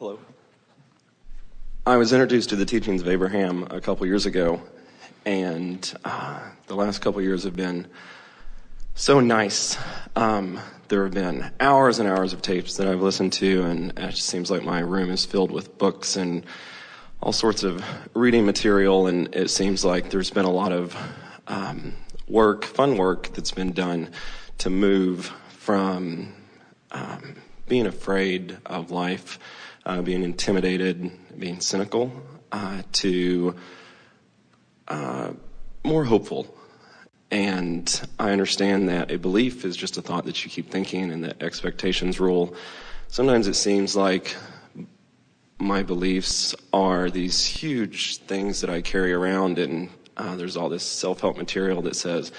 Hello. I was introduced to the teachings of Abraham a couple years ago, and the last couple years have been so nice. There have been hours and hours of tapes that I've listened to, and it just seems like my room is filled with books and all sorts of reading material, and it seems like there's been a lot of fun work that's been done to move from being afraid of life, being intimidated, being cynical, to more hopeful. And I understand that a belief is just a thought that you keep thinking and that expectations rule. Sometimes it seems like my beliefs are these huge things that I carry around, and there's all this self-help material that says,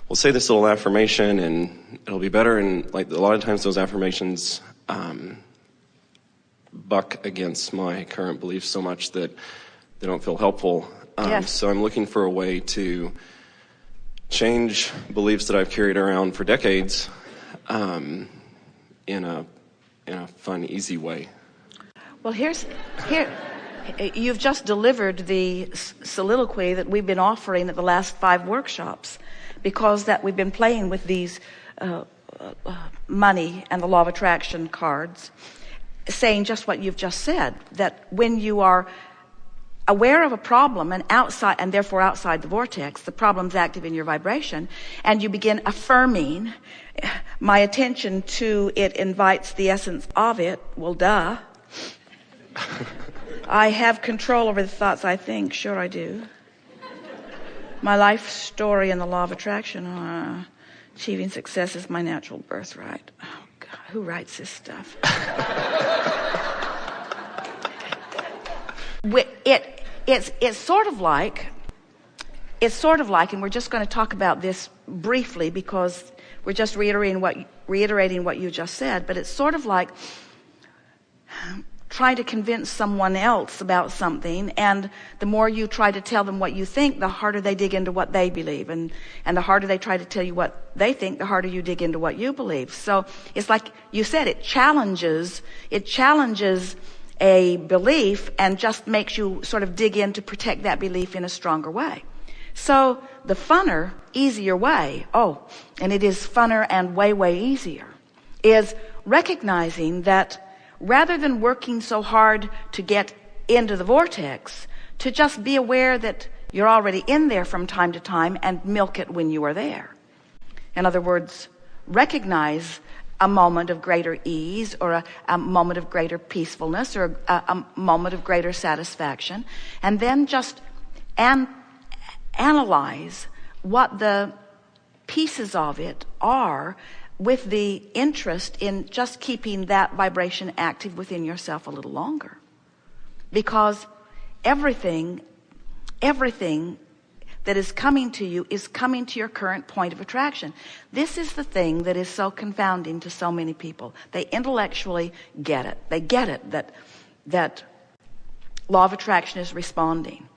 well, say this little affirmation and it'll be better. And like a lot of times those affirmations buck against my current beliefs so much that they don't feel helpful. Yes. So I'm looking for a way to change beliefs that I've carried around for decades in a fun, easy way. Well, here, you've just delivered the soliloquy that we've been offering at the last 5 workshops, because that we've been playing with these money and the law of attraction cards, saying just what you've just said, that when you are aware of a problem and therefore outside the vortex, the problem's active in your vibration, and you begin affirming, my attention to it invites the essence of it. Well, duh. I have control over the thoughts I think. Sure I do. My life story and the law of attraction. Achieving success is my natural birthright. Oh God, who writes this stuff? It's sort of like, and we're just going to talk about this briefly because we're just reiterating what you just said, but it's sort of like trying to convince someone else about something, and the more you try to tell them what you think, the harder they dig into what they believe, and the harder they try to tell you what they think, the harder you dig into what you believe. So it's like you said, it challenges a belief and just makes you sort of dig in to protect that belief in a stronger way. So the funner, easier way, and it is funner and way, way easier, is recognizing that rather than working so hard to get into the vortex, to just be aware that you're already in there from time to time and milk it when you are there. In other words, recognize a moment of greater ease, or a moment of greater peacefulness, or a moment of greater satisfaction, and then just analyze what the pieces of it are, with the interest in just keeping that vibration active within yourself a little longer. Because everything that is coming to you is coming to your current point of attraction. This is the thing that is so confounding to so many people. They intellectually get it. They get it that law of attraction is responding.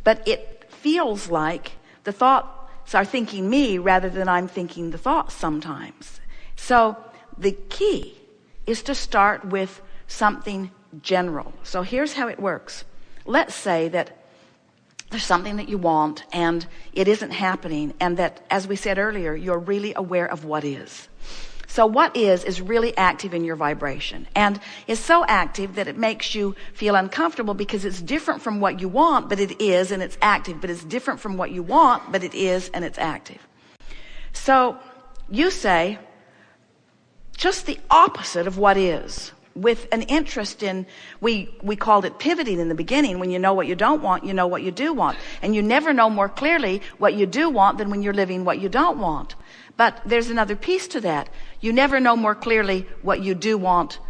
But it feels like the thoughts are thinking me rather than I'm thinking the thoughts sometimes. So the key is to start with something general. So here's how it works. Let's say that there's something that you want and it isn't happening, and that, as we said earlier, you're really aware of what is. So what is really active in your vibration, and is so active that it makes you feel uncomfortable because it's different from what you want, but it is, and it's active. But it's different from what you want, but it is, and it's active. So you say just the opposite of what is, with an interest in, we called it pivoting in the beginning. When you know what you don't want, you know what you do want. And you never know more clearly what you do want than when you're living what you don't want. But there's another piece to that. You never know more clearly what you do want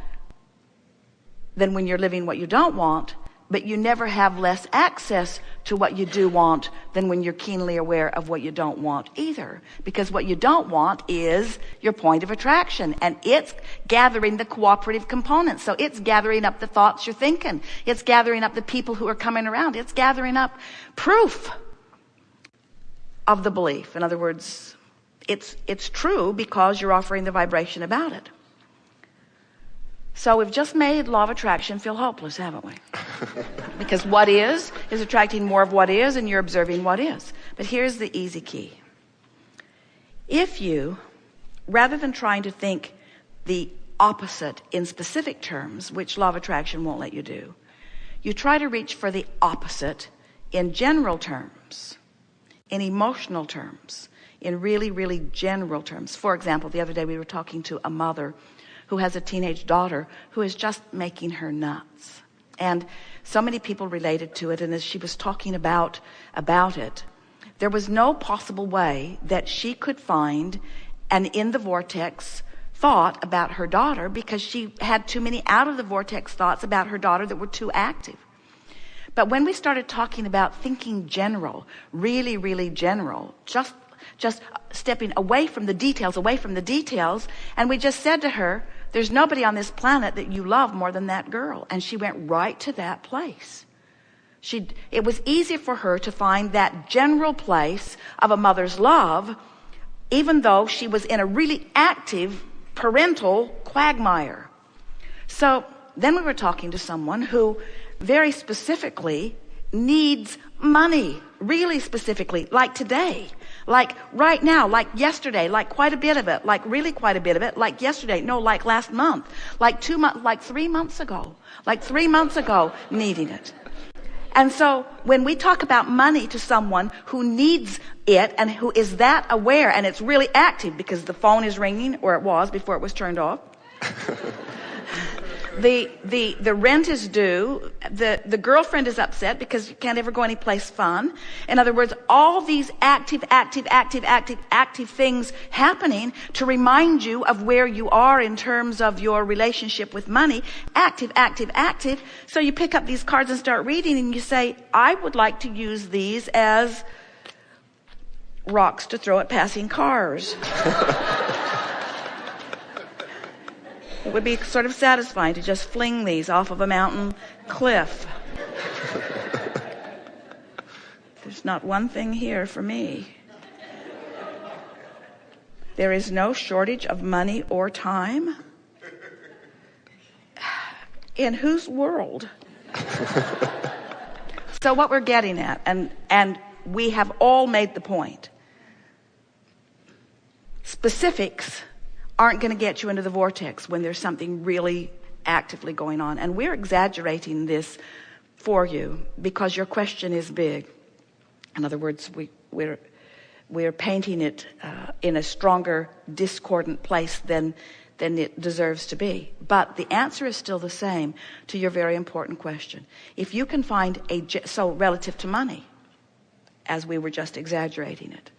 than when you're living what you don't want. But you never have less access to what you do want than when you're keenly aware of what you don't want either. Because what you don't want is your point of attraction, and it's gathering the cooperative components. So it's gathering up the thoughts you're thinking. It's gathering up the people who are coming around. It's gathering up proof of the belief. In other words, it's true because you're offering the vibration about it. So we've just made law of attraction feel hopeless, haven't we? Because what is attracting more of what is, and you're observing what is. But here's the easy key. If you, rather than trying to think the opposite in specific terms, which law of attraction won't let you do, you try to reach for the opposite in general terms, in emotional terms, in really, really general terms. For example, the other day we were talking to a mother who has a teenage daughter who is just making her nuts. And so many people related to it, and as she was talking about it, there was no possible way that she could find an in the vortex thought about her daughter, because she had too many out of the vortex thoughts about her daughter that were too active. But when we started talking about thinking general, really, really general, just stepping away from the details, and we just said to her, there's nobody on this planet that you love more than that girl. And she went right to that place. It was easy for her to find that general place of a mother's love, even though she was in a really active parental quagmire. So then we were talking to someone who very specifically needs money, really specifically, like today, like right now, like yesterday, like quite a bit of it, like really quite a bit of it, like yesterday, no, like last month, like 2 months, like 3 months ago, needing it. And so when we talk about money to someone who needs it and who is that aware, and it's really active because the phone is ringing, or it was before it was turned off. The rent is due. The girlfriend is upset because you can't ever go anyplace fun. In other words, all these active things happening to remind you of where you are in terms of your relationship with money. Active. So you pick up these cards and start reading, and you say, I would like to use these as rocks to throw at passing cars. It would be sort of satisfying to just fling these off of a mountain cliff. There's not one thing here for me. There is no shortage of money or time. In whose world? So what we're getting at, and we have all made the point, specifics aren't going to get you into the vortex when there's something really actively going on. And we're exaggerating this for you because your question is big. In other words, we're painting it in a stronger discordant place than it deserves to be. But the answer is still the same to your very important question. If you can find so relative to money, as we were just exaggerating it,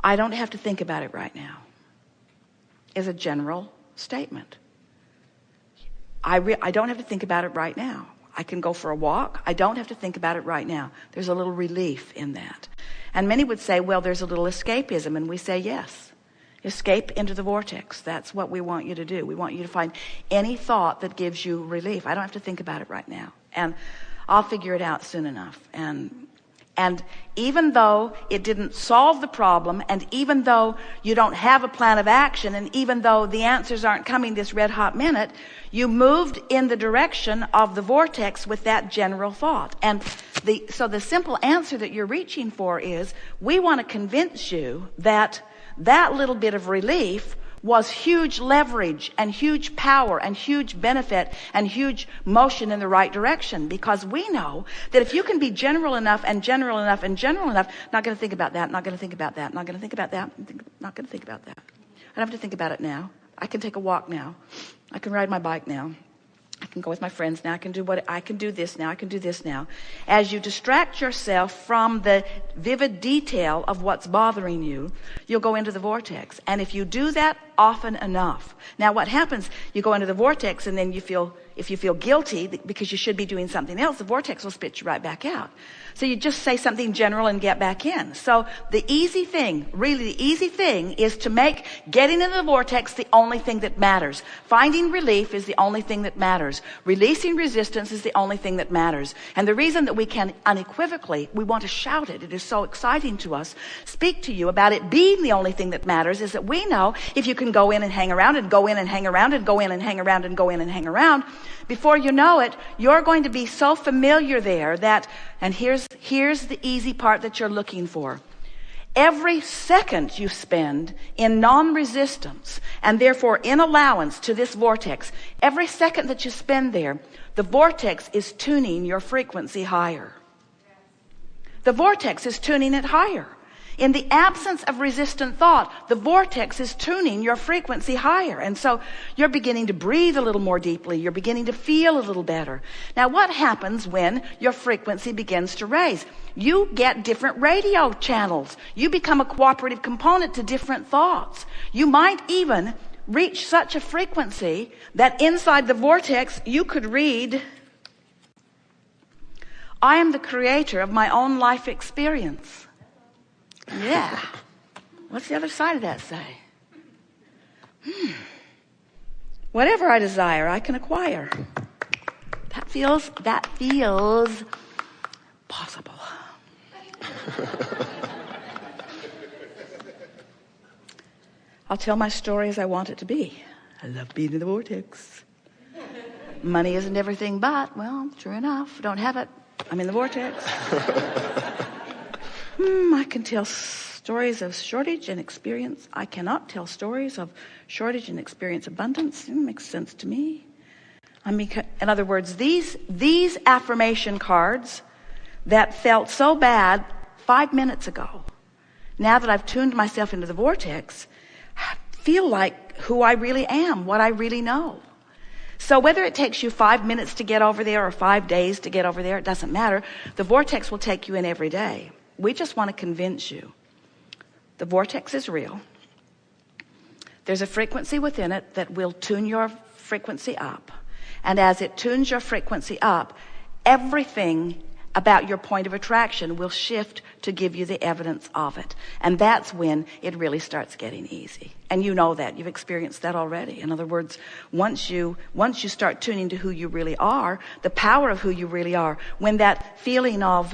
I don't have to think about it right now, is a general statement. I don't have to think about it right now. I can go for a walk. I don't have to think about it right now. There's a little relief in that. And many would say, well, there's a little escapism. And we say, yes, escape into the vortex. That's what we want you to do. We want you to find any thought that gives you relief. I don't have to think about it right now. And I'll figure it out soon enough. And even though it didn't solve the problem, and even though you don't have a plan of action, and even though the answers aren't coming this red hot minute, you moved in the direction of the vortex with that general thought. And so the simple answer that you're reaching for is, we want to convince you that that little bit of relief was huge leverage and huge power and huge benefit and huge motion in the right direction. Because we know that if you can be general enough and general enough and general enough, not going to think about that, not going to think about that, not going to think about that, not going to think about that. I don't have to think about it now. I can take a walk now. I can ride my bike now. I can go with my friends now. I can do this now. I can do this now. As you distract yourself from the vivid detail of what's bothering you, you'll go into the vortex. And if you do that often enough, now what happens, you go into the vortex, and then if you feel guilty because you should be doing something else, the vortex will spit you right back out. So you just say something general and get back in. So the easy thing, really the easy thing, is to make getting into the vortex the only thing that matters. Finding relief is the only thing that matters. Releasing resistance is the only thing that matters. And the reason that we can unequivocally, we want to shout it, it is so exciting to us, speak to you about it being the only thing that matters, is that we know if you can can go in and hang around and go in and hang around and go in and hang around and go in and hang around. Before you know it, you're going to be so familiar there that, and here's the easy part that you're looking for. Every second you spend in non-resistance and therefore in allowance to this vortex, every second that you spend there, the vortex is tuning your frequency higher. The vortex is tuning it higher. In the absence of resistant thought, the vortex is tuning your frequency higher. And so you're beginning to breathe a little more deeply. You're beginning to feel a little better. Now, what happens when your frequency begins to raise? You get different radio channels. You become a cooperative component to different thoughts. You might even reach such a frequency that inside the vortex you could read, I am the creator of my own life experience. Yeah. What's the other side of that say? Whatever I desire, I can acquire. That feels possible. I'll tell my story as I want it to be. I love being in the vortex. Money isn't everything, but, well, true enough, don't have it. I'm in the vortex. I can tell stories of shortage and experience. I cannot tell stories of shortage and experience abundance. It makes sense to me. I mean, in other words, these affirmation cards that felt so bad 5 minutes ago, now that I've tuned myself into the vortex, feel like who I really am, what I really know. So whether it takes you 5 minutes to get over there or 5 days to get over there, it doesn't matter. The vortex will take you in every day. We just want to convince you. The vortex is real. There's a frequency within it that will tune your frequency up. And as it tunes your frequency up, everything about your point of attraction will shift to give you the evidence of it. And that's when it really starts getting easy. And you know that. You've experienced that already. In other words, once you start tuning to who you really are, the power of who you really are, when that feeling of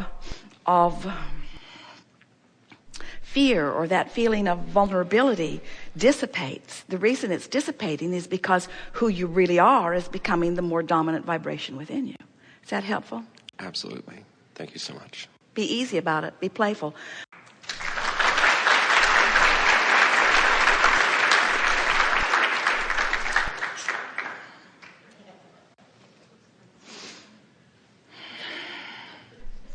fear or that feeling of vulnerability dissipates. The reason it's dissipating is because who you really are is becoming the more dominant vibration within you. Is that helpful? Absolutely. Thank you so much. Be easy about it. Be playful.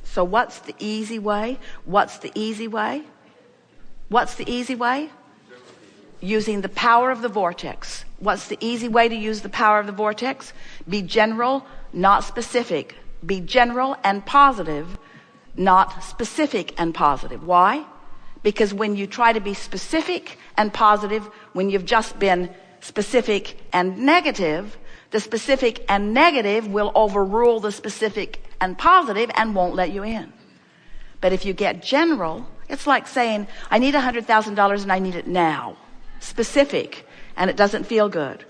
So what's the easy way? What's the easy way? What's the easy way? Using the power of the vortex. What's the easy way to use the power of the vortex? Be general, not specific. Be general and positive, not specific and positive. Why? Because when you try to be specific and positive, when you've just been specific and negative, the specific and negative will overrule the specific and positive and won't let you in. But if you get general, it's like saying, I need $100,000 and I need it now. Specific, and it doesn't feel good.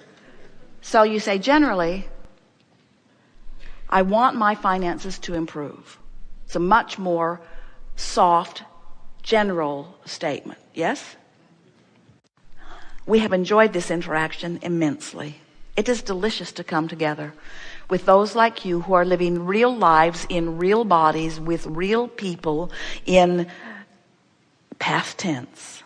So you say generally, I want my finances to improve. It's a much more soft, general statement. Yes? We have enjoyed this interaction immensely. It is delicious to come together with those like you who are living real lives in real bodies with real people in past tense.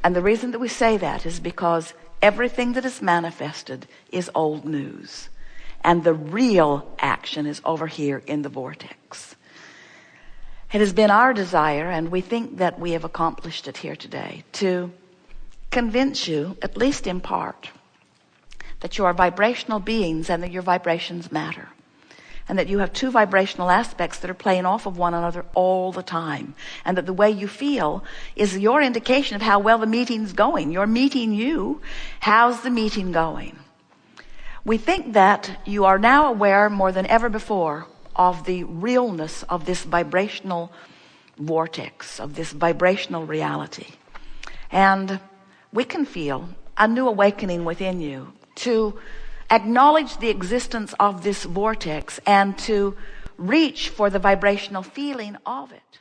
And the reason that we say that is because everything that is manifested is old news. And the real action is over here in the vortex. It has been our desire, and we think that we have accomplished it here today, to convince you, at least in part, that you are vibrational beings and that your vibrations matter. And that you have two vibrational aspects that are playing off of one another all the time. And that the way you feel is your indication of how well the meeting's going. You're meeting you. How's the meeting going? We think that you are now aware more than ever before of the realness of this vibrational vortex, of this vibrational reality. And we can feel a new awakening within you to acknowledge the existence of this vortex and to reach for the vibrational feeling of it.